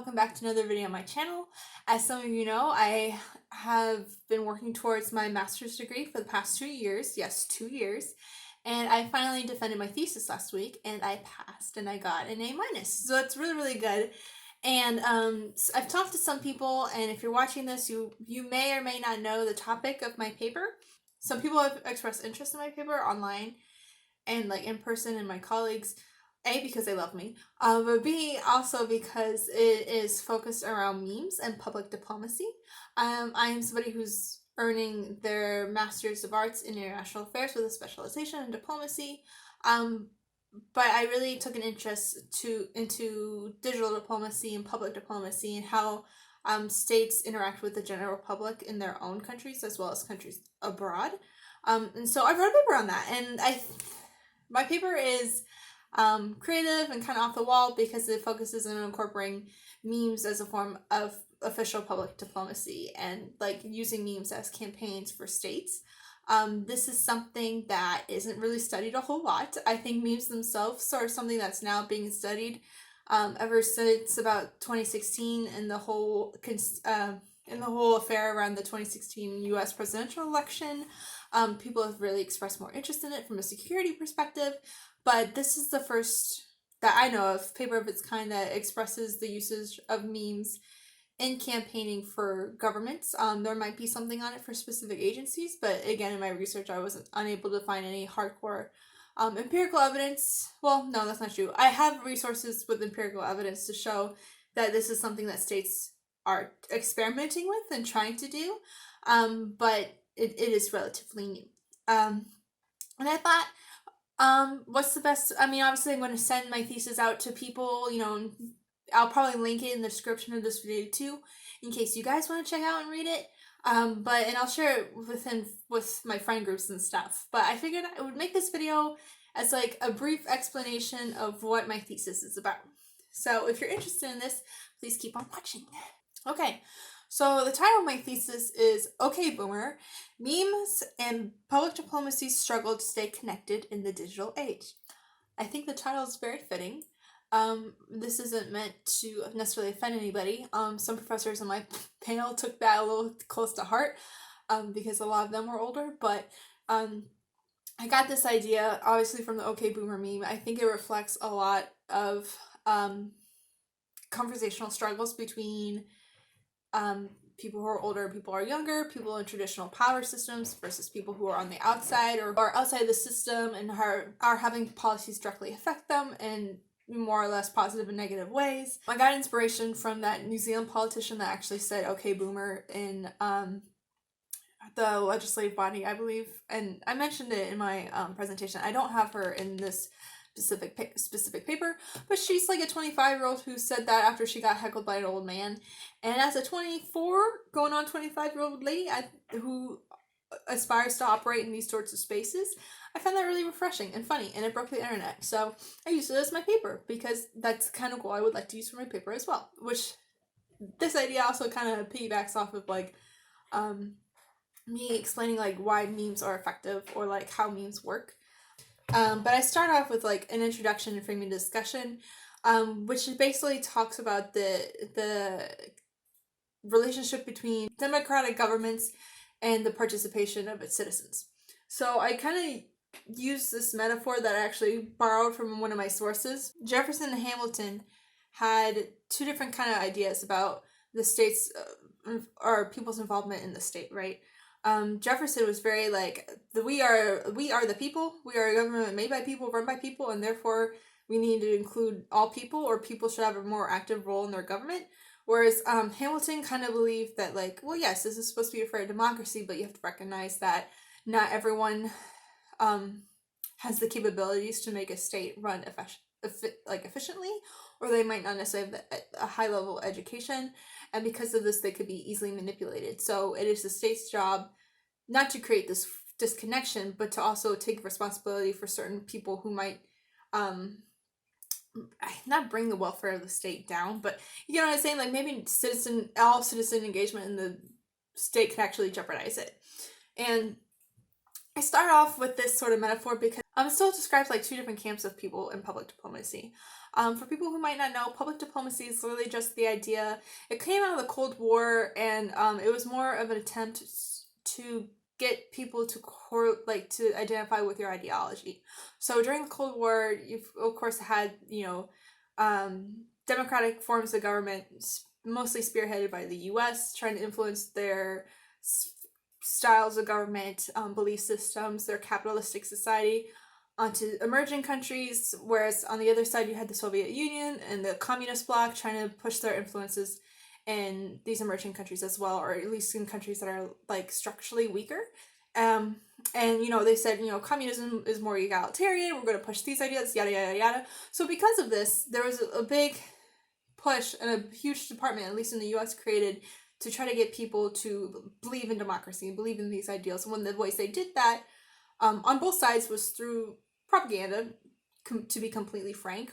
welcome back to another video on my channel. As some of you know, I have been working towards my master's degree for the past 2 years. Yes, 2 years. And I finally defended my thesis last week and I passed and I got an A-. So it's really, really good. And I've talked to some people, and if you're watching this, you may or may not know the topic of my paper. Some people have expressed interest in my paper online and like in person, and my colleagues, A, because they love me, but B, also because it is focused around memes and public diplomacy. I am somebody who's earning their Master's of Arts in International Affairs with a specialization in diplomacy, but I really took an interest into digital diplomacy and public diplomacy and how states interact with the general public in their own countries as well as countries abroad. And so I wrote a paper on that, and my paper is creative and kind of off the wall because it focuses on incorporating memes as a form of official public diplomacy and like using memes as campaigns for states. This is something that isn't really studied a whole lot. I think memes themselves are something that's now being studied ever since about 2016 and the whole affair around the 2016 U.S. presidential election. People have really expressed more interest in it from a security perspective, but this is the first that I know of paper of its kind that expresses the usage of memes in campaigning for governments. There might be something on it for specific agencies, but again, in my research, I wasn't unable to find any hardcore empirical evidence. Well, no, that's not true. I have resources with empirical evidence to show that this is something that states are experimenting with and trying to do, but it is relatively new. And I thought, what's the best? I mean, obviously, I'm going to send my thesis out to people, I'll probably link it in the description of this video too, in case you guys want to check out and read it. And I'll share it with my friend groups and stuff. But I figured I would make this video as like a brief explanation of what my thesis is about. So if you're interested in this, please keep on watching. Okay, so the title of my thesis is "Okay, Boomer: Memes and Public Diplomacy's Struggle to Stay Connected in the Digital Age." I think the title is very fitting. This isn't meant to necessarily offend anybody. Some professors on my panel took that a little close to heart, because a lot of them were older, but I got this idea obviously from the "Okay, Boomer" meme. I think it reflects a lot of conversational struggles between people who are older, people who are younger, people in traditional power systems versus people who are on the outside or are outside the system and are having policies directly affect them in more or less positive and negative ways. I got inspiration from that New Zealand politician that actually said "Okay, Boomer" in the legislative body, I believe, and I mentioned it in my presentation. I don't have her in this specific paper, but she's like a 25-year-old who said that after she got heckled by an old man. And as a 24 going on 25-year-old lady who aspires to operate in these sorts of spaces, I found that really refreshing and funny, and it broke the internet. So I used it as my paper because that's kind of cool. I would like to use for my paper as well, which this idea also kind of piggybacks off of like me explaining like why memes are effective or like how memes work. But I start off with like an introduction and framing discussion, which basically talks about the relationship between democratic governments and the participation of its citizens. So I kind of use this metaphor that I actually borrowed from one of my sources. Jefferson and Hamilton had two different kind of ideas about the state's or people's involvement in the state, right? Jefferson was very like, we are the people, we are a government made by people, run by people, and therefore we need to include all people, or people should have a more active role in their government. Whereas Hamilton kind of believed that like, well, yes, this is supposed to be a fair democracy, but you have to recognize that not everyone has the capabilities to make a state run efficiently, or they might not necessarily have a high level education, and because of this they could be easily manipulated. So it is the state's job not to create this disconnection, but to also take responsibility for certain people who might not bring the welfare of the state down, but you know what I'm saying, like maybe all citizen engagement in the state could actually jeopardize it. And I start off with this sort of metaphor because it still describes like two different camps of people in public diplomacy. For people who might not know, public diplomacy is literally just the idea. It came out of the Cold War, and it was more of an attempt to get people to to identify with your ideology. So during the Cold War, you've of course had democratic forms of government, mostly spearheaded by the U.S., trying to influence their styles of government, belief systems, their capitalistic society onto emerging countries, whereas on the other side you had the Soviet Union and the communist bloc trying to push their influences in these emerging countries as well, or at least in countries that are like structurally weaker. And they said, communism is more egalitarian, we're going to push these ideas, yada yada yada. So because of this, there was a big push and a huge department, at least in the US, created to try to get people to believe in democracy and believe in these ideals. And one of the ways they did that, on both sides, was through propaganda, to be completely frank,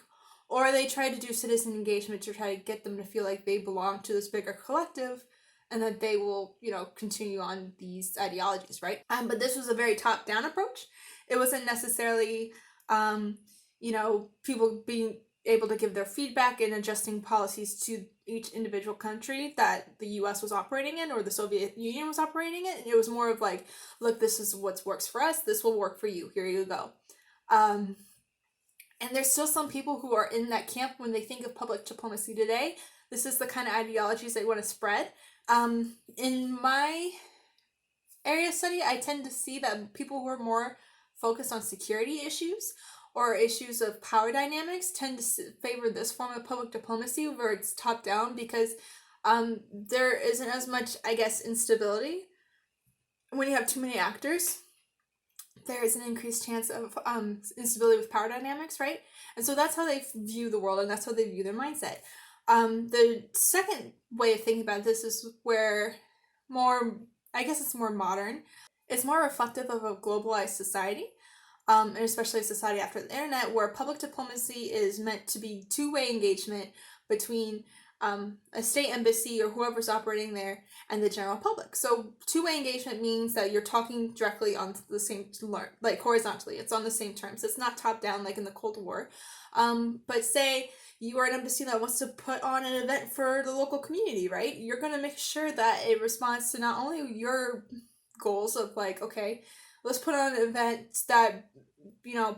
or they tried to do citizen engagement to try to get them to feel like they belong to this bigger collective and that they will, continue on these ideologies, right? But this was a very top-down approach. It wasn't necessarily, people being able to give their feedback and adjusting policies to each individual country that the US was operating in or the Soviet Union was operating in. It was more of like, look, this is what works for us, this will work for you, here you go. And there's still some people who are in that camp when they think of public diplomacy today. This is the kind of ideologies they want to spread. In my area of study, I tend to see that people who are more focused on security issues or issues of power dynamics tend to favor this form of public diplomacy where it's top down, because there isn't as much, I guess, instability. When you have too many actors, there is an increased chance of instability with power dynamics, right? And so that's how they view the world, and that's how they view their mindset. The second way of thinking about this is where it's more modern. It's more reflective of a globalized society, and especially a society after the internet, where public diplomacy is meant to be two-way engagement between a state embassy or whoever's operating there and the general public. So two-way engagement means that you're talking directly on the same, like horizontally. It's on the same terms. It's not top-down like in the Cold War. But say you are an embassy that wants to put on an event for the local community, right? You're going to make sure that it responds to not only your goals of like, okay, let's put on an event that,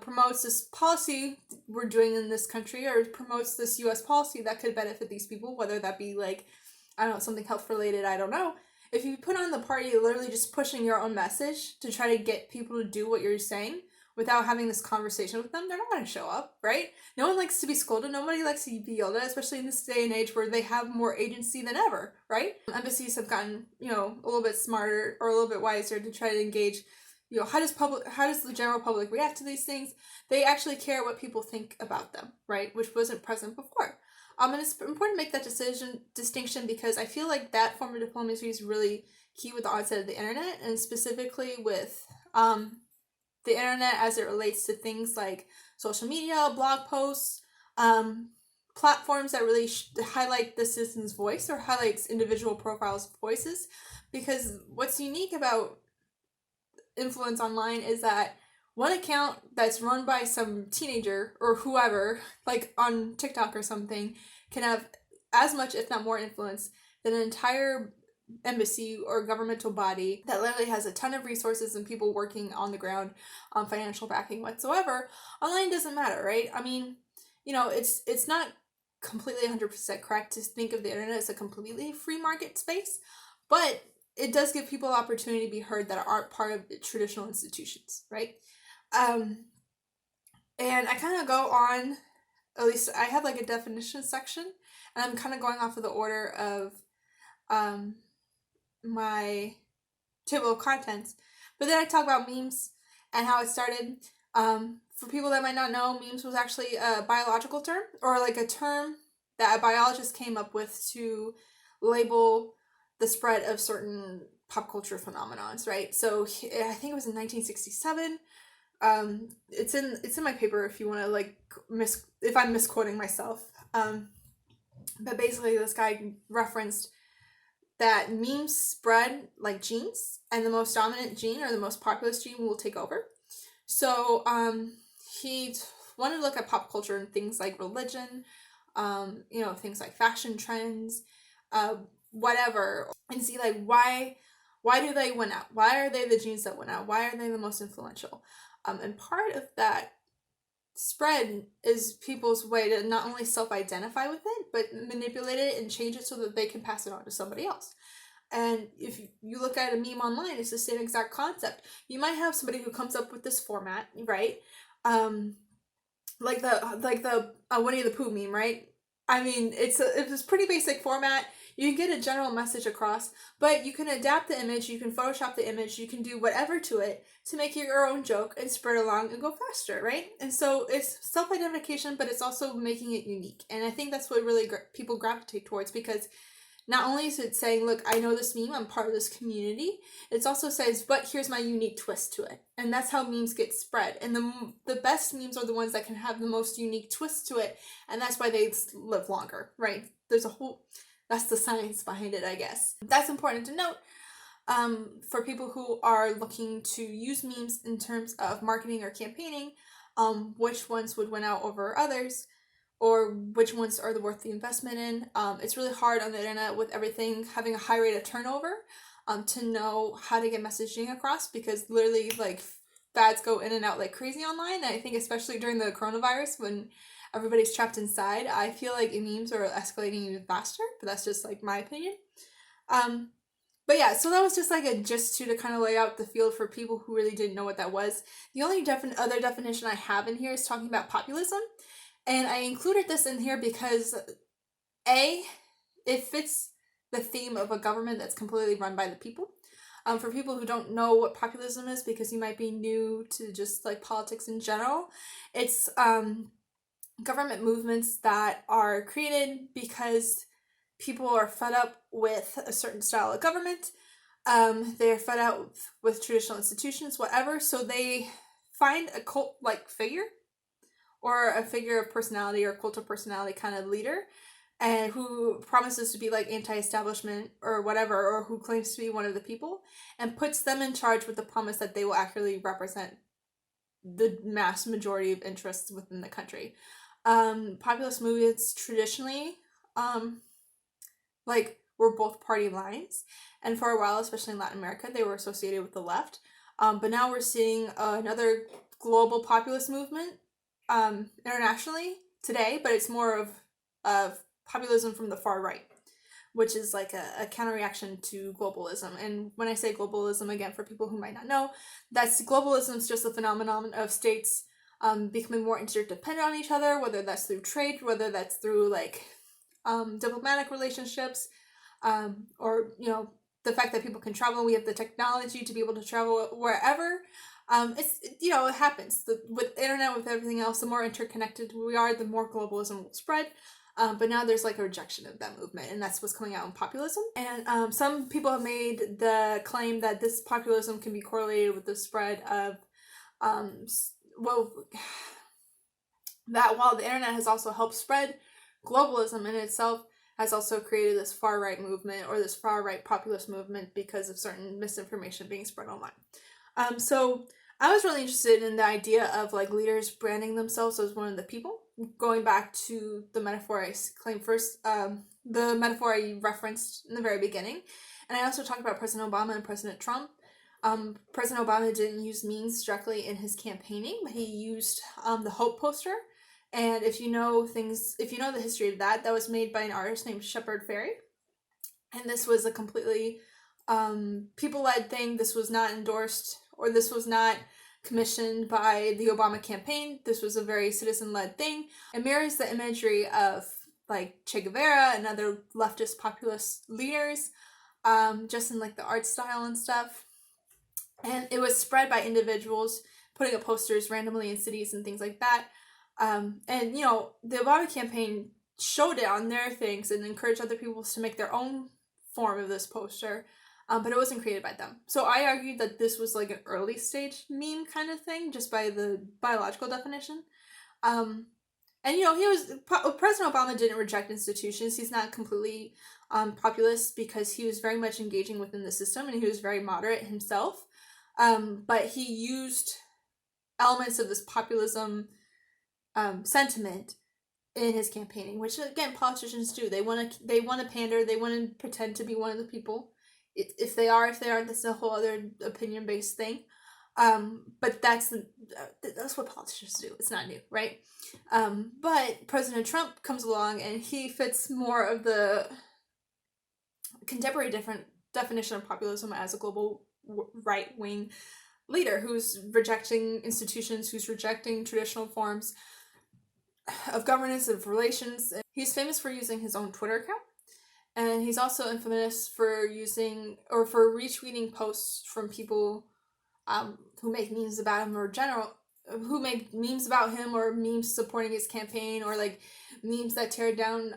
promotes this policy we're doing in this country, or promotes this US policy that could benefit these people, whether that be like, I don't know, something health related, I don't know. If you put on the party literally just pushing your own message to try to get people to do what you're saying without having this conversation with them, they're not going to show up, right? No one likes to be scolded. Nobody likes to be yelled at, especially in this day and age where they have more agency than ever, right? Embassies have gotten, a little bit smarter or a little bit wiser to try to engage. How does the general public react to these things? They actually care what people think about them, right? Which wasn't present before. And it's important to make that distinction, because I feel like that form of diplomacy is really key with the onset of the internet, and specifically with the internet as it relates to things like social media, blog posts, platforms that really highlight the citizen's voice or highlights individual profiles' voices. Because what's unique about influence online is that one account that's run by some teenager or whoever, like on TikTok or something, can have as much, if not more, influence than an entire embassy or governmental body that literally has a ton of resources and people working on the ground on financial backing whatsoever. Online doesn't matter, right? I mean, it's not completely 100% correct to think of the internet as a completely free market space, but it does give people opportunity to be heard that aren't part of the traditional institutions, right? And I kind of go on, at least I have like a definition section, and I'm kind of going off of the order of my table of contents. But then I talk about memes and how it started. For people that might not know, memes was actually a biological term, or like a term that a biologist came up with to label the spread of certain pop culture phenomenons, right? So I think it was in 1967. It's in my paper if you want to like if I'm misquoting myself. But basically this guy referenced that memes spread like genes, and the most dominant gene or the most populous gene will take over. So he wanted to look at pop culture and things like religion, things like fashion trends, uh, whatever, and see like why do they win out? Why are they the genes that win out? Why are they the most influential? And part of that spread is people's way to not only self-identify with it, but manipulate it and change it so that they can pass it on to somebody else. And if you look at a meme online, it's the same exact concept. You might have somebody who comes up with this format, right? Like the Winnie the Pooh meme, right? I mean, it's a pretty basic format. You can get a general message across, but you can adapt the image, you can Photoshop the image, you can do whatever to it to make it your own joke and spread along and go faster, right? And so it's self-identification, but it's also making it unique. And I think that's what really people gravitate towards, because not only is it saying, look, I know this meme, I'm part of this community, it also says, but here's my unique twist to it. And that's how memes get spread. And the best memes are the ones that can have the most unique twist to it. And that's why they live longer, right? That's the science behind it, I guess. That's important to note for people who are looking to use memes in terms of marketing or campaigning, which ones would win out over others, or which ones are worth the investment in. It's really hard on the internet with everything having a high rate of turnover to know how to get messaging across, because literally like fads go in and out like crazy online. And I think especially during the coronavirus when everybody's trapped inside, I feel like memes are escalating even faster, but that's just like my opinion. But yeah, so that was just like a gist to kind of lay out the field for people who really didn't know what that was. The only other definition I have in here is talking about populism. And I included this in here because it fits the theme of a government that's completely run by the people. For people who don't know what populism is, because you might be new to just like politics in general, it's government movements that are created because people are fed up with a certain style of government. They're fed up with traditional institutions, whatever. So they find a cult-like figure, or a figure of personality or cult of personality kind of leader, and who promises to be like anti-establishment or whatever, or who claims to be one of the people, and puts them in charge with the promise that they will accurately represent the mass majority of interests within the country. Populist movements traditionally were both party lines, and for a while, especially in Latin America, they were associated with the left. But now we're seeing another global populist movement internationally today, but it's more of populism from the far right, which is like a counter-reaction to globalism. And when I say globalism, again, for people who might not know, globalism is just a phenomenon of states becoming more interdependent on each other, whether that's through trade, whether that's through like diplomatic relationships, or the fact that people can travel. We have the technology to be able to travel wherever. It happens. With the internet, with everything else, the more interconnected we are, the more globalism will spread. But now there's like a rejection of that movement, and that's what's coming out in populism. And some people have made the claim that this populism can be correlated with the spread of, that while the internet has also helped spread globalism in itself, has also created this far right movement, or this far right populist movement, because of certain misinformation being spread online. So I was really interested in the idea of like leaders branding themselves as one of the people, going back to the metaphor I claimed first, the metaphor I referenced in the very beginning. And I also talked about President Obama and President Trump. President Obama didn't use memes directly in his campaigning, but he used the Hope poster. And if you know the history of that was made by an artist named Shepard Fairey. And this was a completely people-led thing. This was not endorsed, or this was not commissioned by the Obama campaign. This was a very citizen-led thing. It mirrors the imagery of like Che Guevara and other leftist populist leaders, just in like the art style and stuff. And it was spread by individuals putting up posters randomly in cities and things like that. And the Obama campaign showed it on their things and encouraged other people to make their own form of this poster, but it wasn't created by them. So I argued that this was like an early stage meme kind of thing, just by the biological definition. And President Obama didn't reject institutions. He's not completely populist, because he was very much engaging within the system, and he was very moderate himself. But he used elements of this populism sentiment in his campaigning, which again politicians do. They want to pander. They want to pretend to be one of the people. If they aren't, that's a whole other opinion based thing. But that's what politicians do. It's not new, right? But President Trump comes along, and he fits more of the contemporary different definition of populism as a global right wing leader who's rejecting institutions, who's rejecting traditional forms of governance, of relations. He's famous for using his own Twitter account, and he's also infamous for using or for retweeting posts from people who make memes about him, or who make memes about him, or memes supporting his campaign, or like memes that tear down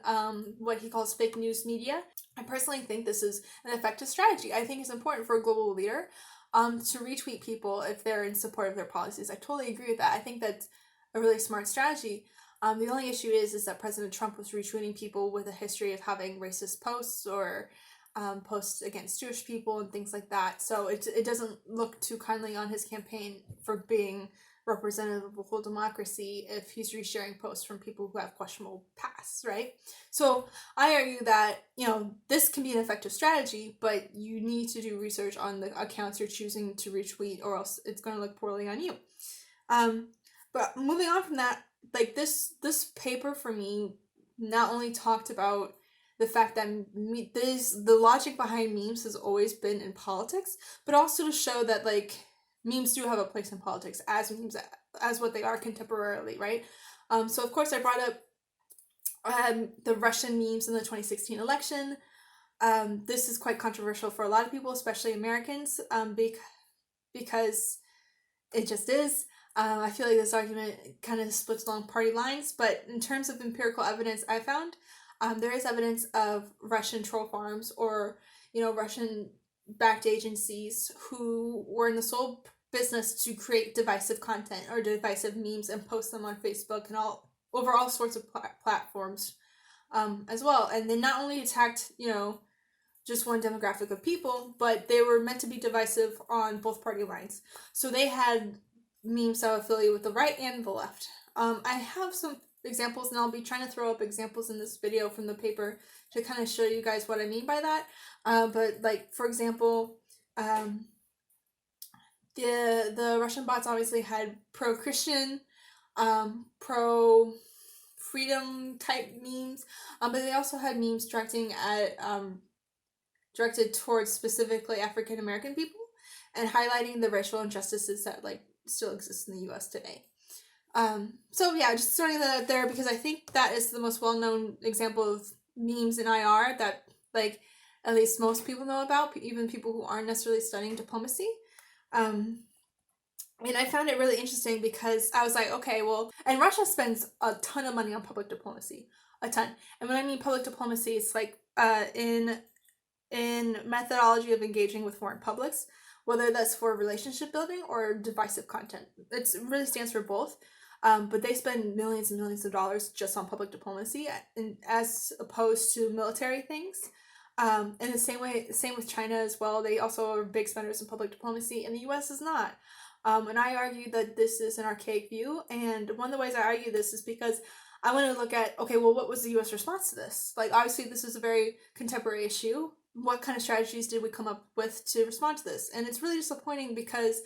what he calls fake news media. I personally think this is an effective strategy. I think it's important for a global leader to retweet people if they're in support of their policies. I totally agree with that. I think that's a really smart strategy. The only issue is that President Trump was retweeting people with a history of having racist posts, or posts against Jewish people and things like that. So it doesn't look too kindly on his campaign for being representative of a whole democracy if he's resharing posts from people who have questionable pasts, right? So I argue that, this can be an effective strategy, but you need to do research on the accounts you're choosing to retweet, or else it's going to look poorly on you. But moving on from that, like this paper for me not only talked about the fact that the logic behind memes has always been in politics, but also to show that like memes do have a place in politics as memes, as what they are contemporarily, right? So of course I brought up the Russian memes in the 2016 election. This is quite controversial for a lot of people, especially Americans, because it just is. I feel like this argument kind of splits along party lines, but in terms of empirical evidence I found, there is evidence of Russian troll farms, or Russian-backed agencies who were in the sole business to create divisive content or divisive memes and post them on Facebook and over all sorts of platforms as well. And they not only attacked, just one demographic of people, but they were meant to be divisive on both party lines. So they had memes that affiliate with the right and the left. I have some examples, and I'll be trying to throw up examples in this video from the paper to kind of show you guys what I mean by that. But like, for example, the Russian bots obviously had pro-Christian, pro-freedom type memes, but they also had memes directed towards specifically African American people, and highlighting the racial injustices that like still exist in the U.S. today. So yeah, just throwing that out there because I think that is the most well-known example of memes in IR that like at least most people know about, even people who aren't necessarily studying diplomacy. And I found it really interesting because I was like, okay, well, and Russia spends a ton of money on public diplomacy, a ton. And when I mean public diplomacy, it's like in methodology of engaging with foreign publics, whether that's for relationship building or divisive content. It really stands for both. But they spend millions and millions of dollars just on public diplomacy, as opposed to military things. In the same with China as well. They also are big spenders in public diplomacy, and the U.S. is not. And I argue that this is an archaic view. And one of the ways I argue this is because I want to look at, okay, well, what was the U.S. response to this? Like, obviously, this is a very contemporary issue. What kind of strategies did we come up with to respond to this? And it's really disappointing because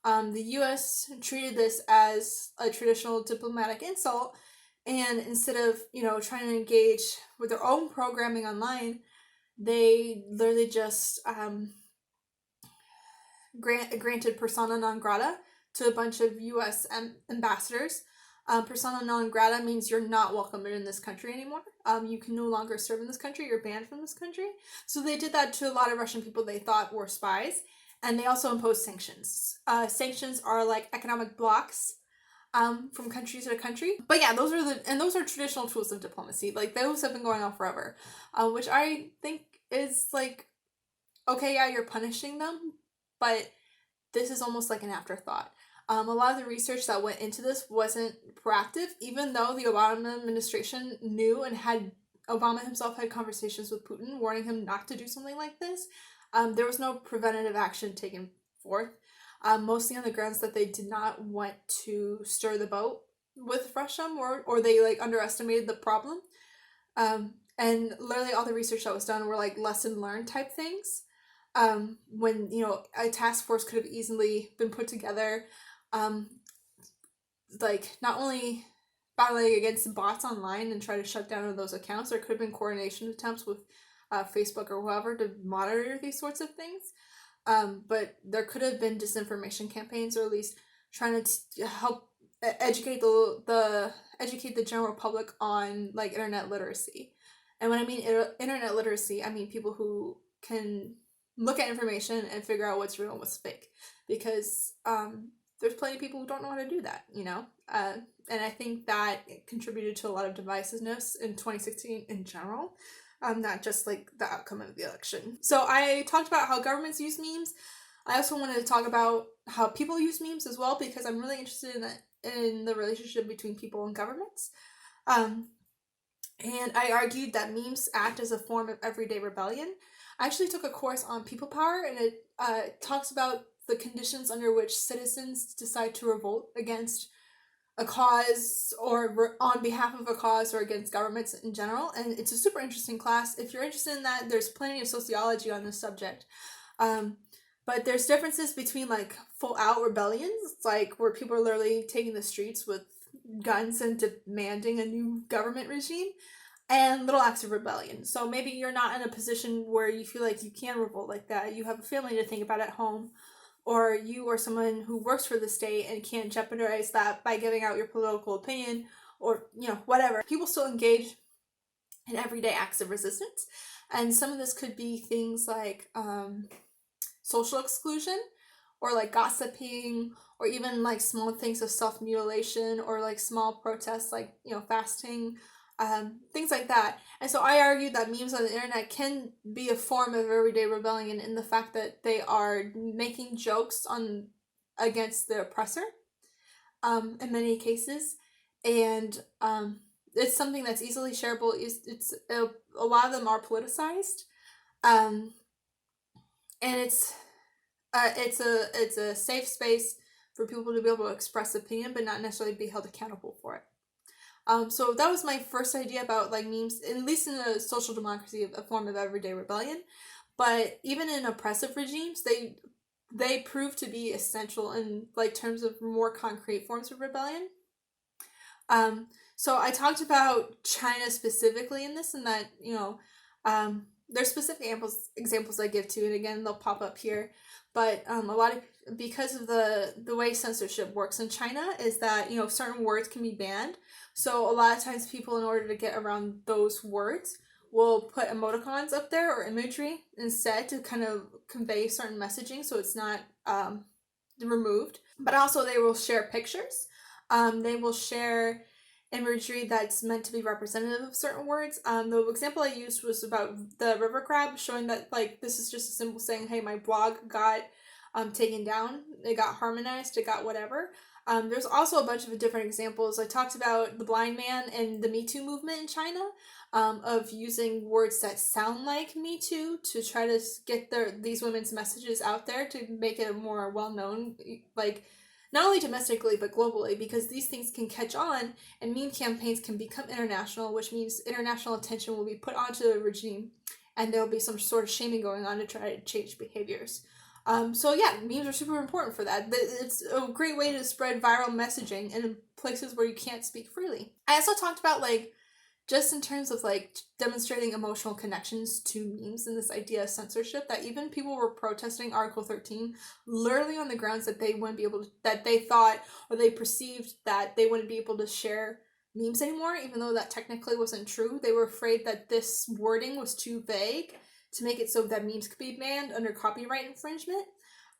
the U.S. treated this as a traditional diplomatic insult, and instead of trying to engage with their own programming online, they literally just granted persona non grata to a bunch of U.S. ambassadors. Persona non grata means you're not welcome in this country anymore. You can no longer serve in this country. You're banned from this country. So they did that to a lot of Russian people they thought were spies. And they also imposed sanctions. Sanctions are like economic blocks from country to country. But yeah, those are traditional tools of diplomacy. Like, those have been going on forever, which I think is like, okay, yeah, you're punishing them, but this is almost like an afterthought. A lot of the research that went into this wasn't proactive, even though the Obama administration knew and had Obama himself had conversations with Putin warning him not to do something like this. There was no preventative action taken forth, mostly on the grounds that they did not want to stir the boat with Russia more, or they like underestimated the problem. And literally all the research that was done were like lesson learned type things. When a task force could have easily been put together, like not only battling against bots online and try to shut down those accounts, there could have been coordination attempts with Facebook or whoever to monitor these sorts of things. But there could have been disinformation campaigns, or at least trying to help educate the general public on like internet literacy. And when I mean internet literacy, I mean people who can look at information and figure out what's real and what's fake, because there's plenty of people who don't know how to do that, and I think that it contributed to a lot of divisiveness in 2016 in general, not just like the outcome of the election. So I talked about how governments use memes. I also wanted to talk about how people use memes as well, because I'm really interested in the relationship between people and governments. And I argued that memes act as a form of everyday rebellion. I actually took a course on people power, and it talks about the conditions under which citizens decide to revolt against a cause, or on behalf of a cause, or against governments in general. And it's a super interesting class. If you're interested in that, there's plenty of sociology on this subject. But there's differences between like full out rebellions, like where people are literally taking the streets with guns and demanding a new government regime, and little acts of rebellion. So maybe you're not in a position where you feel like you can revolt like that. You have a family to think about at home, or you are someone who works for the state and can't jeopardize that by giving out your political opinion, or whatever. People still engage in everyday acts of resistance, and some of this could be things like social exclusion, or like gossiping, or even like small things of self-mutilation, or like small protests like fasting, things like that. And so I argued that memes on the internet can be a form of everyday rebellion, in the fact that they are making jokes against the oppressor, in many cases, and it's something that's easily shareable. It's a lot of them are politicized, and it's a safe space for people to be able to express opinion, but not necessarily be held accountable for it. So that was my first idea about like memes, at least in a social democracy, a form of everyday rebellion. But even in oppressive regimes, they prove to be essential in like terms of more concrete forms of rebellion. So I talked about China specifically in this, and that there's specific examples I give to, and again they'll pop up here. But because of the way censorship works in China is that certain words can be banned. So a lot of times people, in order to get around those words, will put emoticons up there or imagery instead to kind of convey certain messaging, so it's not removed. But also they will share pictures. They will share imagery that's meant to be representative of certain words. The example I used was about the river crab, showing that like this is just a symbol saying, hey, my blog got taken down, it got harmonized, it got whatever. There's also a bunch of different examples. I talked about the blind man and the Me Too movement in China, of using words that sound like Me Too to try to get these women's messages out there, to make it more well-known, like not only domestically but globally, because these things can catch on, and meme campaigns can become international, which means international attention will be put onto the regime, and there will be some sort of shaming going on to try to change behaviors. So yeah, memes are super important for that. It's a great way to spread viral messaging in places where you can't speak freely. I also talked about like, just in terms of like demonstrating emotional connections to memes, and this idea of censorship, that even people were protesting Article 13 literally on the grounds that they wouldn't be able to, that they thought or they perceived that they wouldn't be able to share memes anymore, even though that technically wasn't true. They were afraid that this wording was too vague to make it so that memes could be banned under copyright infringement.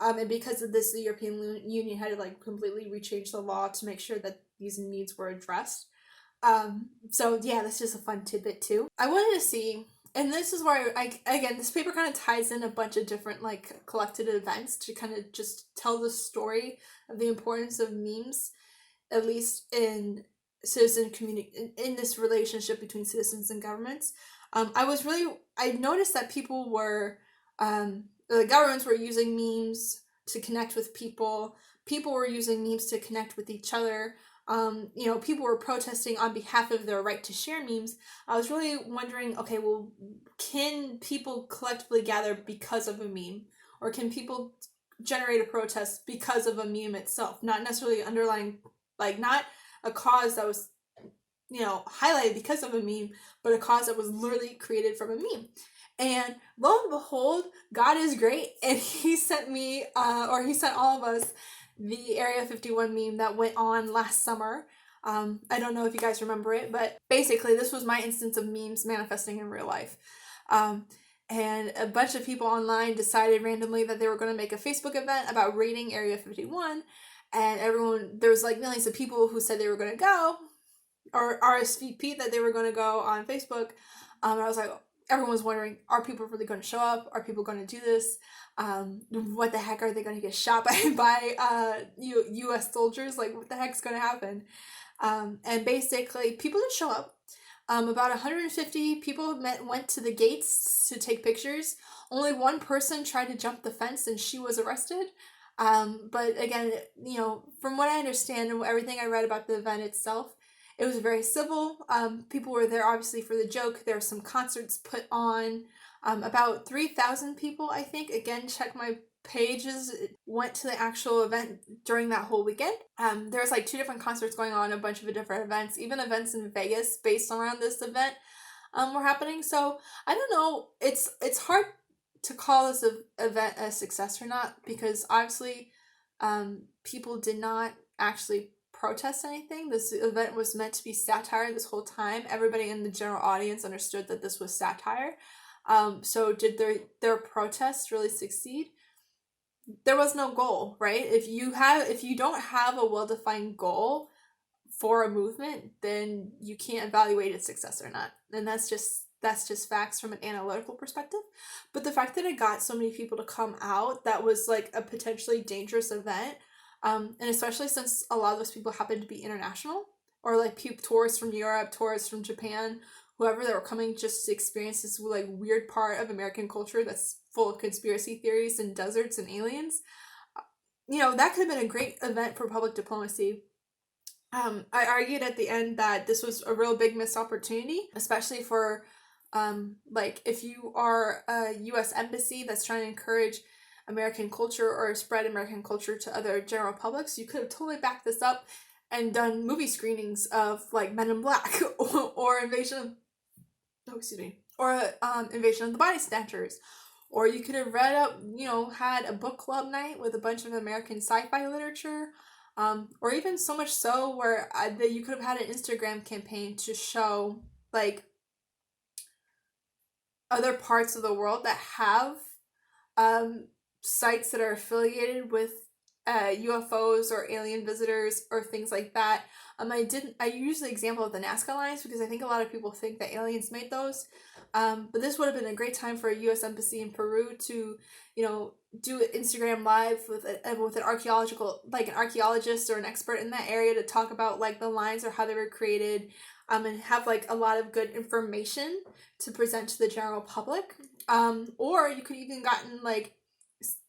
And because of this, the European Union had to like completely rechange the law to make sure that these needs were addressed. So yeah, that's just a fun tidbit too. I wanted to see And this is where again, this paper kind of ties in a bunch of different like collected events to kind of just tell the story of the importance of memes, at least in citizen community, in this relationship between citizens and governments. I noticed that the governments were using memes to connect with people were using memes to connect with each other. People were protesting on behalf of their right to share memes. I was really wondering, okay, well, can people collectively gather because of a meme, or can people generate a protest because of a meme itself, not necessarily underlying, like, not a cause that was highlighted because of a meme, but a cause that was literally created from a meme. And lo and behold, God is great, and He sent me, or He sent all of us, the Area 51 meme that went on last summer. I don't know if you guys remember it, but basically, this was my instance of memes manifesting in real life. And a bunch of people online decided randomly that they were going to make a Facebook event about raiding Area 51, and there was like millions of people who said they were going to go, or RSVP that they were going to go on Facebook. And I was like, everyone was wondering, are people really going to show up? Are people going to do this? What the heck, are they going to get shot by U.S. soldiers? Like, what the heck's going to happen? And basically, people did show up. About 150 people went to the gates to take pictures. Only one person tried to jump the fence, and she was arrested. But again, from what I understand and everything I read about the event itself, it was very civil. People were there obviously for the joke. There were some concerts put on. About 3,000 people, I think. Again, check my pages. Went to the actual event during that whole weekend. There was like 2 different concerts going on, a bunch of different events, even events in Vegas based around this event were happening. So I don't know. It's hard to call this event a success or not, because obviously people did not actually protest anything. This event was meant to be satire this whole time. Everybody in the general audience understood that this was satire. So did their protest really succeed? There was no goal, right? If you don't have a well-defined goal for a movement, then you can't evaluate its success or not. And that's just facts from an analytical perspective. But the fact that it got so many people to come out, that was like a potentially dangerous event. And especially since a lot of those people happened to be international, or like tourists from Europe, tourists from Japan, whoever, that were coming just to experience this like weird part of American culture that's full of conspiracy theories and deserts and aliens. That could have been a great event for public diplomacy. I argued at the end that this was a real big missed opportunity, especially for like if you are a U.S. embassy that's trying to encourage American culture or spread American culture to other general publics. You could have totally backed this up and done movie screenings of like Men in Black or Invasion of the Body Snatchers. Or you could have read up, had a book club night with a bunch of American sci-fi literature. Or even so much so where you could have had an Instagram campaign to show like other parts of the world that have sites that are affiliated with UFOs or alien visitors or things like that. I used the example of the Nazca lines because I think a lot of people think that aliens made those. But this would have been a great time for a U.S. embassy in Peru to, do an Instagram live with an archaeologist or an expert in that area to talk about like the lines or how they were created, and have like a lot of good information to present to the general public. Or you could even gotten like,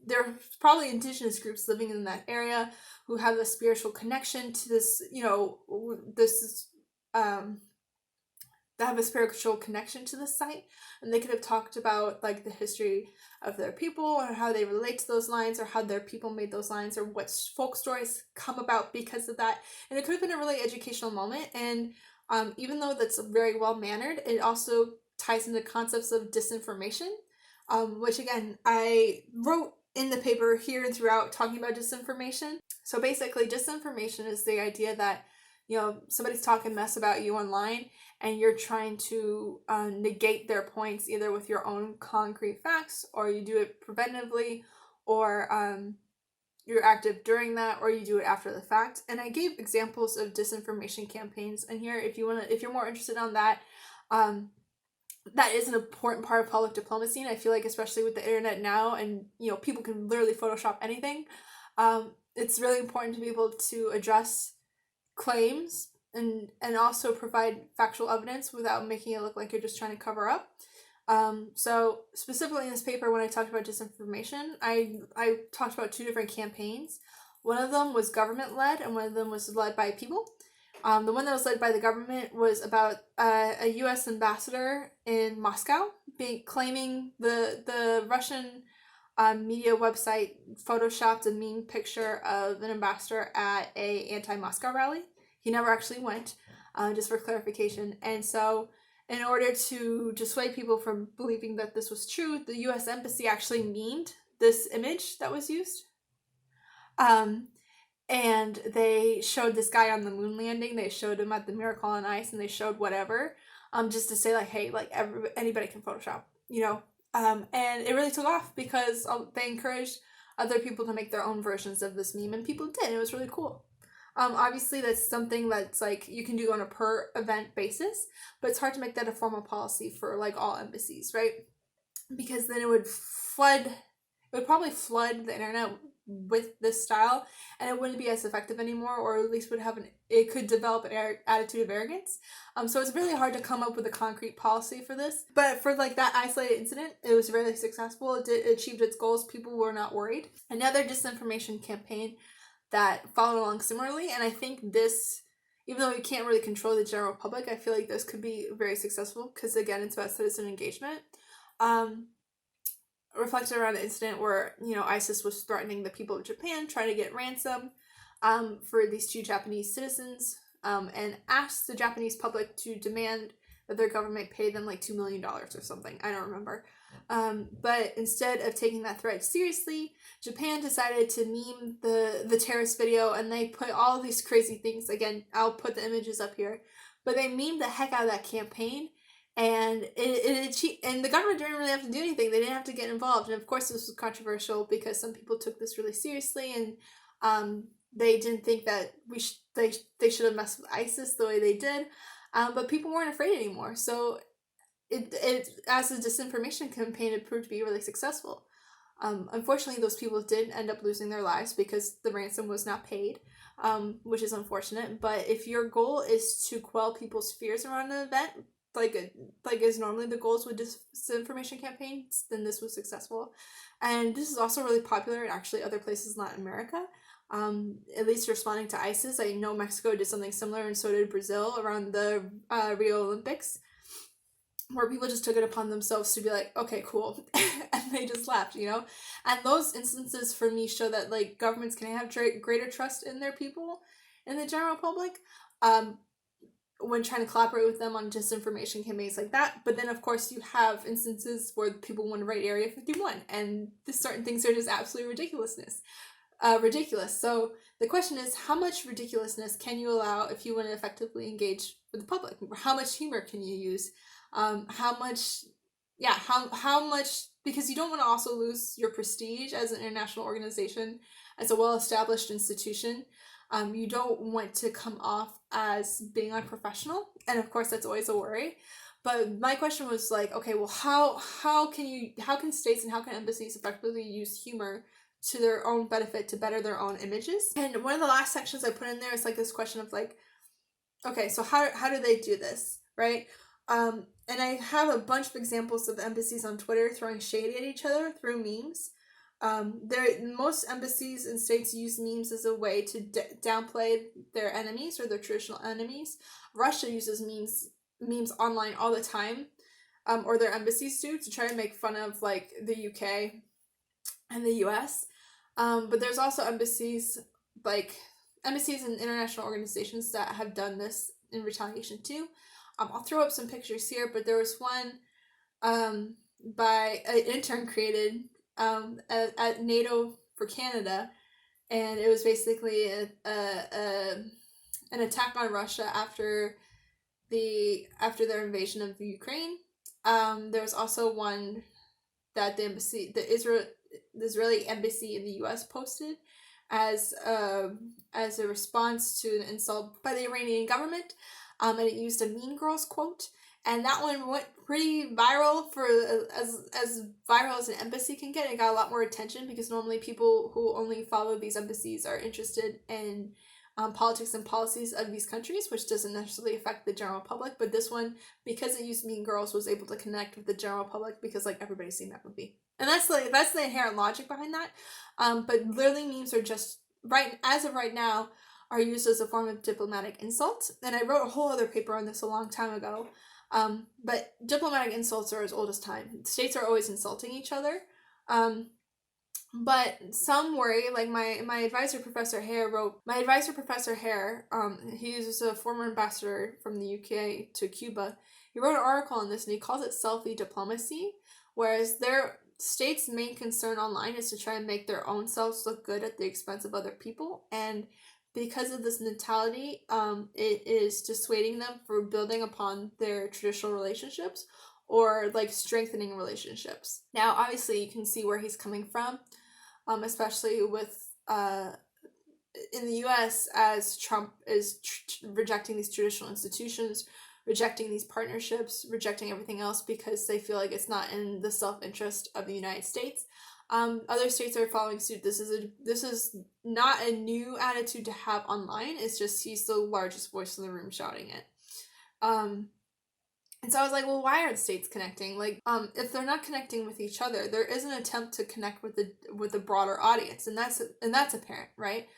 there's probably indigenous groups living in that area who have a spiritual connection to this, that have a spiritual connection to this site, and they could have talked about like the history of their people or how they relate to those lines or how their people made those lines or what folk stories come about because of that. And it could have been a really educational moment. And even though that's very well mannered, it also ties into concepts of disinformation, which again I wrote in the paper here and throughout talking about disinformation. So basically, disinformation is the idea that somebody's talking mess about you online and you're trying to negate their points either with your own concrete facts, or you do it preventively, or you're active during that, or you do it after the fact. And I gave examples of disinformation campaigns in here if you're more interested on that. that is an important part of public diplomacy, and I feel like especially with the internet now, and people can literally Photoshop anything. It's really important to be able to address claims and also provide factual evidence without making it look like you're just trying to cover up. So specifically in this paper, when I talked about disinformation, I talked about two different campaigns. One of them was government led, and one of them was led by people. The one that was led by the government was about a U.S. ambassador in Moscow claiming the Russian media website photoshopped a meme picture of an ambassador at a anti-Moscow rally. He never actually went, just for clarification. And so, in order to dissuade people from believing that this was true, the U.S. Embassy actually memed this image that was used. And they showed this guy on the moon landing. They showed him at the Miracle on Ice, and they showed whatever, just to say like, hey, like anybody can Photoshop, and it really took off because they encouraged other people to make their own versions of this meme, and people did. It was really cool. Obviously, that's something that's like you can do on a per event basis, but it's hard to make that a formal policy for like all embassies, right? Because then it would probably flood the internet with this style, and it wouldn't be as effective anymore, or at least it could develop an attitude of arrogance. So it's really hard to come up with a concrete policy for this. But for like that isolated incident, it was really successful. It achieved its goals. People were not worried. Another disinformation campaign that followed along similarly, and I think this, even though we can't really control the general public, I feel like this could be very successful because again, it's about citizen engagement. Reflected around an incident where ISIS was threatening the people of Japan, trying to get ransom for these two Japanese citizens, and asked the Japanese public to demand that their government pay them like $2 million or something. I don't remember. But instead of taking that threat seriously, Japan decided to meme the terrorist video, and they put all these crazy things. Again, I'll put the images up here, but they memed the heck out of that campaign. And and the government didn't really have to do anything. They didn't have to get involved. And of course, this was controversial because some people took this really seriously, and they didn't think that they should have messed with ISIS the way they did. But people weren't afraid anymore. So it as a disinformation campaign, it proved to be really successful. Unfortunately, those people did end up losing their lives because the ransom was not paid, which is unfortunate. But if your goal is to quell people's fears around an event, like is normally the goals with disinformation campaigns, then this was successful. And this is also really popular in actually other places in Latin America, at least responding to ISIS. I know Mexico did something similar, and so did Brazil around the Rio Olympics, where people just took it upon themselves to be like, okay, cool, and they just left, and those instances for me show that like governments can have greater trust in their people, in the general public, when trying to collaborate with them on disinformation campaigns like that. But then of course you have instances where people want to write Area 51, and certain things are just absolutely ridiculous. So the question is, how much ridiculousness can you allow if you want to effectively engage with the public? How much humor can you use? How much, because you don't want to also lose your prestige as an international organization, as a well-established institution. You don't want to come off as being unprofessional, and of course that's always a worry. But my question was like, okay, well, how can states and how can embassies effectively use humor to their own benefit to better their own images? And one of the last sections I put in there is like this question of like, okay, so how do they do this, right? And I have a bunch of examples of embassies on Twitter throwing shade at each other through memes. Most embassies and states use memes as a way to downplay their enemies or their traditional enemies. Russia uses memes online all the time, or their embassies do, to try and make fun of like the UK and the US. But there's also embassies and international organizations that have done this in retaliation too. I'll throw up some pictures here, but there was one by an intern created at NATO for Canada, and it was basically an attack on Russia after their invasion of Ukraine. There was also one that the Israeli embassy in the U.S. posted as a response to an insult by the Iranian government, and it used a Mean Girls quote. and that one went pretty viral for as viral as an embassy can get. It got a lot more attention because normally people who only follow these embassies are interested in politics and policies of these countries, which doesn't necessarily affect the general public. But this one, because it used Mean Girls, was able to connect with the general public because like everybody's seen that movie, and that's the inherent logic behind that. But literally, memes are just right as of right now are used as a form of diplomatic insult. And I wrote a whole other paper on this a long time ago. But diplomatic insults are as old as time. States are always insulting each other. But some worry, like my advisor Professor Hare wrote. My advisor Professor Hare, he is a former ambassador from the UK to Cuba. He wrote an article on this, and he calls it selfie diplomacy, whereas their states' main concern online is to try and make their own selves look good at the expense of other people, and because of this mentality, it is dissuading them from building upon their traditional relationships or like strengthening relationships. Now, obviously, you can see where he's coming from, especially with in the U.S. as Trump is rejecting these traditional institutions, rejecting these partnerships, rejecting everything else because they feel like it's not in the self-interest of the United States. Other states are following suit. This is not a new attitude to have online. It's just he's the largest voice in the room shouting it. And so I was like, well, why aren't states connecting? Like, if they're not connecting with each other, there is an attempt to connect with the broader audience, and that's apparent, right?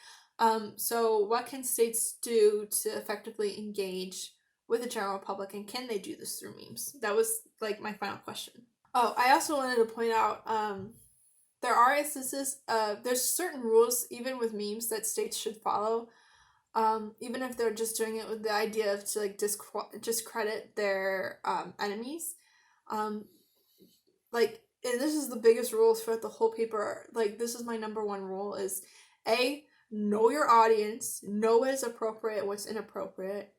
So what can states do to effectively engage with the general public, and can they do this through memes? That was like my final question. Oh, I also wanted to point out, there are instances, there's certain rules, even with memes, that states should follow, even if they're just doing it with the idea of to like discredit their enemies. Like, and this is the biggest rule throughout the whole paper. Like, this is my number one rule: is A, know your audience, know what is appropriate, what's inappropriate.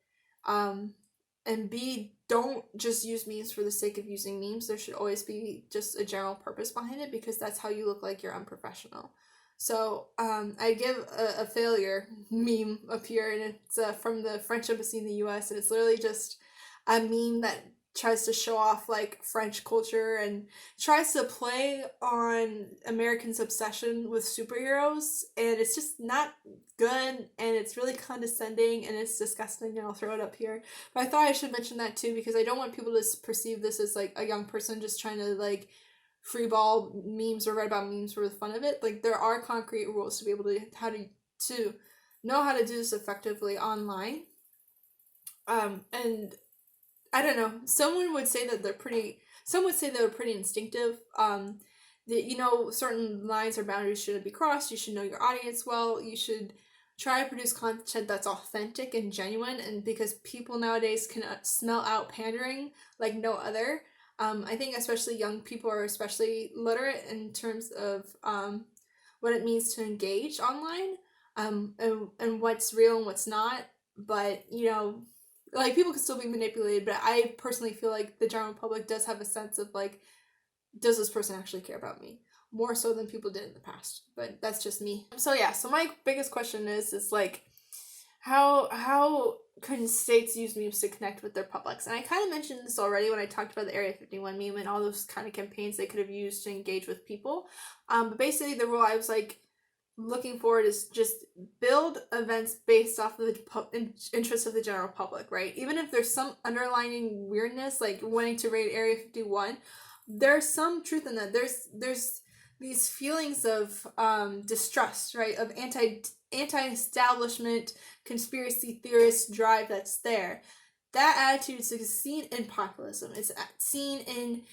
And B, don't just use memes for the sake of using memes. There should always be just a general purpose behind it, because that's how you look like you're unprofessional. So I give a failure meme up here, and it's from the French embassy in the US, and it's literally just a meme that tries to show off like French culture and tries to play on Americans' obsession with superheroes, and it's just not good, and it's really condescending, and it's disgusting, and I'll throw it up here. But I thought I should mention that too, because I don't want people to perceive this as like a young person just trying to like freeball memes or write about memes for the fun of it. Like, there are concrete rules to be able to know how to do this effectively online. And I don't know. Some would say they're pretty instinctive. That certain lines or boundaries shouldn't be crossed. You should know your audience well. You should try to produce content that's authentic and genuine. And because people nowadays can smell out pandering like no other. I think especially young people are especially literate in terms of what it means to engage online, and what's real and what's not. But like, people can still be manipulated, but I personally feel like the general public does have a sense of like, does this person actually care about me? More so than people did in the past. But that's just me. So yeah, so my biggest question is like, how can states use memes to connect with their publics? And I kind of mentioned this already when I talked about the Area 51 meme and all those kind of campaigns they could have used to engage with people. But basically the rule I was like looking forward is just build events based off of the interests of the general public, right? Even if there's some underlying weirdness, like wanting to raid Area 51, there's some truth in that. There's these feelings of distrust, right? Of anti-establishment, conspiracy theorist drive that's there. That attitude is seen in populism. It's seen in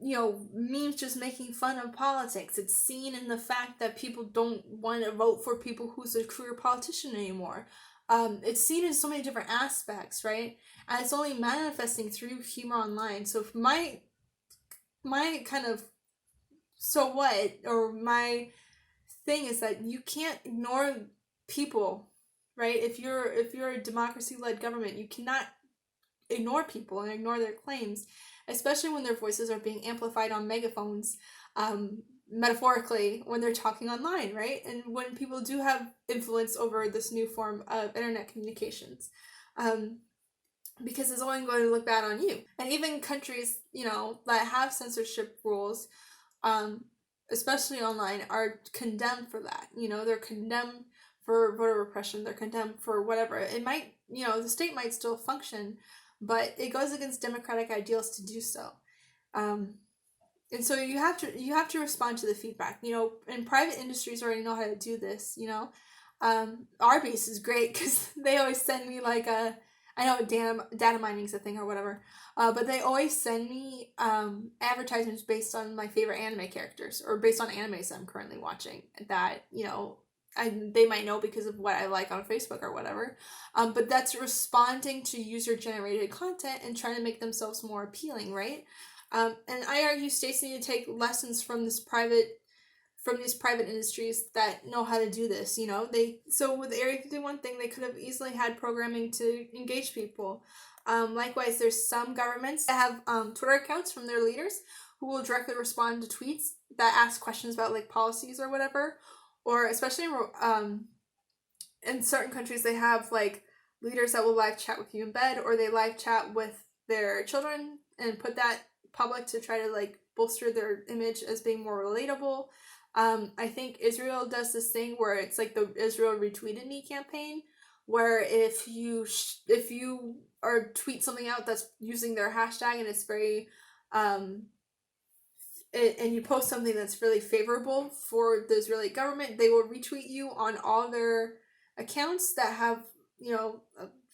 memes just making fun of politics. It's seen in the fact that people don't want to vote for people who's a career politician anymore. It's seen in so many different aspects, right? And it's only manifesting through humor online. So if my kind of so what, or my thing is that you can't ignore people, right? If you're a democracy-led government, you cannot ignore people and ignore their claims, especially when their voices are being amplified on megaphones, metaphorically, when they're talking online, right? And when people do have influence over this new form of internet communications. because it's only going to look bad on you. And even countries, that have censorship rules, um, especially online, are condemned for that. They're condemned for voter repression. They're condemned for whatever. It might, the state might still function, but it goes against democratic ideals to do so. Um, and so you have to respond to the feedback. And private industries already know how to do this. Arby's is great because they always send me like a, I know data mining's a thing or whatever, but they always send me advertisements based on my favorite anime characters or based on animes I'm currently watching that they might know because of what I like on Facebook or whatever. But that's responding to user generated content and trying to make themselves more appealing, right? And I argue states need to take lessons from these private industries that know how to do this. So with the Area 51 thing, they could have easily had programming to engage people. Likewise, there's some governments that have Twitter accounts from their leaders who will directly respond to tweets that ask questions about like policies or whatever. Or especially in certain countries, they have like leaders that will live chat with you in bed, or they live chat with their children and put that public to try to like bolster their image as being more relatable. I think Israel does this thing where it's like the Israel retweeted me campaign, where if you or tweet something out that's using their hashtag and it's very and you post something that's really favorable for the Israeli government, they will retweet you on all their accounts that have,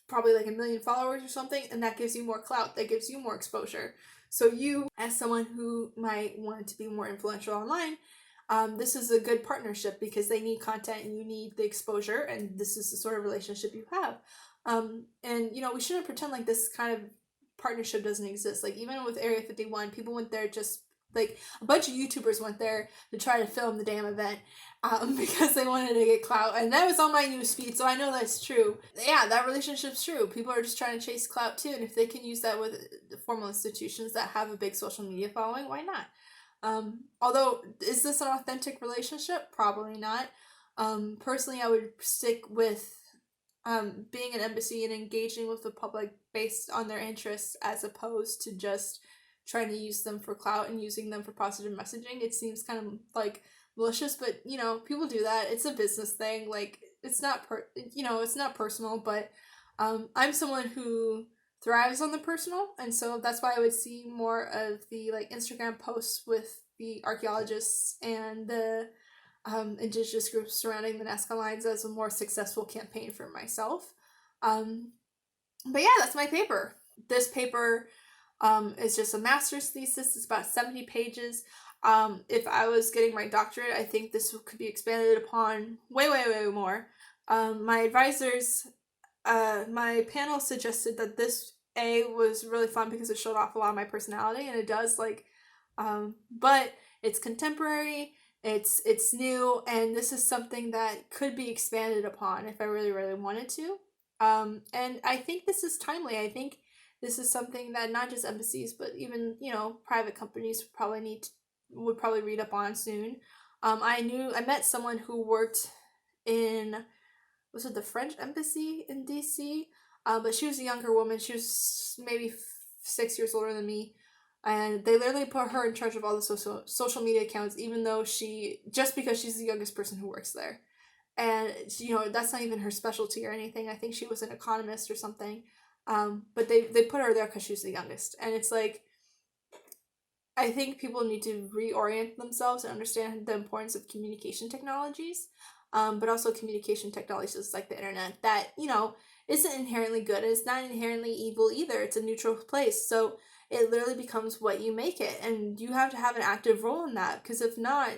probably like 1 million followers or something, and that gives you more clout, that gives you more exposure. So you, as someone who might want to be more influential online, this is a good partnership because they need content and you need the exposure, and this is the sort of relationship you have. And we shouldn't pretend like this kind of partnership doesn't exist. Like even with Area 51, people went there just like a bunch of YouTubers went there to try to film the damn event because they wanted to get clout, and that was on my newsfeed, so I know that's true. Yeah, that relationship's true. People are just trying to chase clout too, and if they can use that with formal institutions that have a big social media following, why not? Although, is this an authentic relationship? Probably not. Personally, I would stick with being an embassy and engaging with the public based on their interests as opposed to just trying to use them for clout and using them for positive messaging. It seems kind of like malicious, but people do that. It's a business thing. Like it's not it's not personal, but I'm someone who thrives on the personal, and so that's why I would see more of the like Instagram posts with the archaeologists and the indigenous groups surrounding the Nazca lines as a more successful campaign for myself. But yeah, that's my paper. This paper is just a master's thesis. It's about 70 pages. If I was getting my doctorate, I think this could be expanded upon way, way, way more. My advisors, my panel suggested that this was really fun because it showed off a lot of my personality, and it does, like, but it's contemporary, it's new, and this is something that could be expanded upon if I really, really wanted to. And I think this is timely. I think this is something that not just embassies, but even private companies would probably read up on soon. I met someone who worked in, was it the French embassy in DC? But she was a younger woman. She was maybe 6 years older than me, and they literally put her in charge of all the social media accounts, even though just because she's the youngest person who works there. And that's not even her specialty or anything. I think she was an economist or something. But they put her there because she's the youngest, and it's like, I think people need to reorient themselves and understand the importance of communication technologies, but also communication technologies like the internet that isn't inherently good. It's not inherently evil either. It's a neutral place, so it literally becomes what you make it, and you have to have an active role in that, because if not,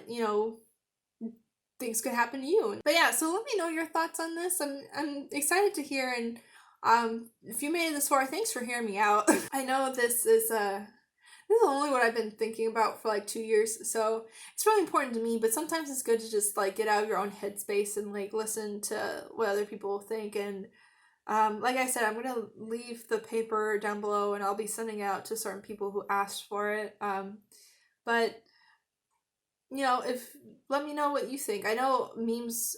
things could happen to you. But yeah, so let me know your thoughts on this. I'm excited to hear, and if you made it this far, thanks for hearing me out. I know this is only what I've been thinking about for like 2 years, so it's really important to me, but sometimes it's good to just like get out of your own headspace and like listen to what other people think. And like I said, I'm gonna leave the paper down below, and I'll be sending it out to certain people who asked for it. But if let me know what you think. I know memes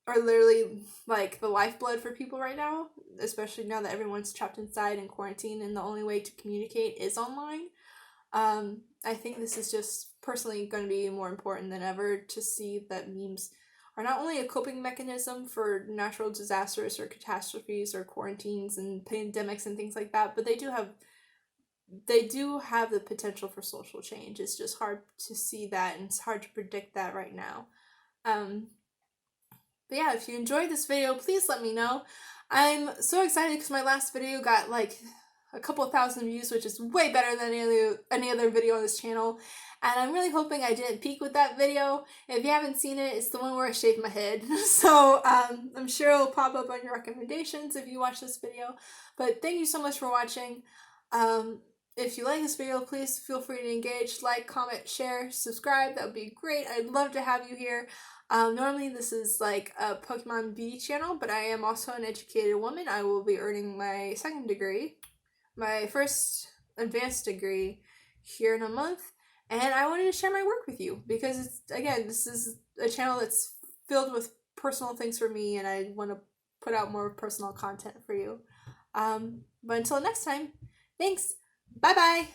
are literally like the lifeblood for people right now, especially now that everyone's trapped inside and quarantined and the only way to communicate is online. I think this is just personally going to be more important than ever to see that memes are not only a coping mechanism for natural disasters or catastrophes or quarantines and pandemics and things like that, but they do have the potential for social change. It's just hard to see that, and it's hard to predict that right now. Um, but yeah, if you enjoyed this video, please let me know. I'm so excited because my last video got like a couple thousand views, which is way better than any other video on this channel. And I'm really hoping I didn't peak with that video. If you haven't seen it, it's the one where I shaved my head. So I'm sure it'll pop up on your recommendations if you watch this video. But thank you so much for watching. If you like this video, please feel free to engage, like, comment, share, subscribe. That would be great. I'd love to have you here. Normally this is like a Pokemon beauty channel, but I am also an educated woman. I will be earning my second degree, my first advanced degree here in a month, and I wanted to share my work with you because it's, again, this is a channel that's filled with personal things for me, and I want to put out more personal content for you. But until next time, thanks. Bye bye.